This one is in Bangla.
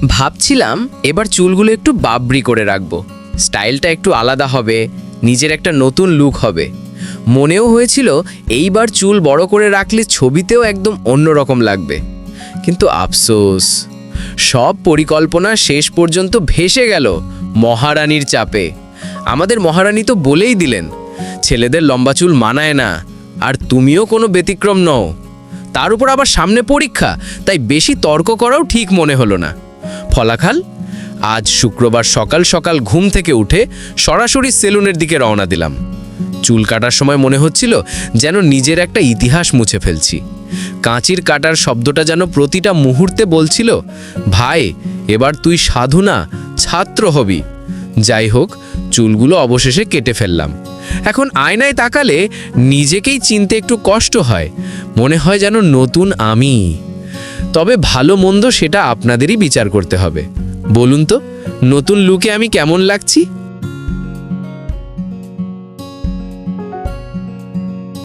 ভাবছিলাম এবার চুলগুলো একটু বাবরি করে রাখবো, স্টাইলটা একটু আলাদা হবে, নিজের একটা নতুন লুক হবে। মনেও হয়েছিল এইবার চুল বড় করে রাখলে ছবিতেও একদম অন্যরকম লাগবে। কিন্তু আফসোস, সব পরিকল্পনা শেষ পর্যন্ত ভেসে গেল মহারানীর চাপে। আমাদের মহারানী তো বলেই দিলেন, ছেলেদের লম্বা চুল মানায় না, আর তুমিও কোনো ব্যতিক্রম নও। তার উপর আবার সামনে পরীক্ষা, তাই বেশি তর্ক করাও ঠিক মনে হলো না। ফলাফল, আজ শুক্রবার সকাল সকাল ঘুম থেকে উঠে সরাসরি সেলুনের দিকে রওনা দিলাম। চুল কাটার সময় মনে হচ্ছিল যেন নিজের একটা ইতিহাস মুছে ফেলছি। কাঁচির কাটার শব্দটা যেন প্রতিটা মুহূর্তে বলছিল, ভাই এবার তুই সাধু না, ছাত্র হবি। যাই হোক, চুলগুলো অবশেষে কেটে ফেললাম। এখন আয়নায় তাকালে নিজেকেই চিনতে একটু কষ্ট হয়, মনে হয় যেন নতুন আমি। তবে ভালো মন্দ সেটা আপনাদেরই বিচার করতে হবে। বলুন তো, নতুন লুকে আমি কেমন লাগছি?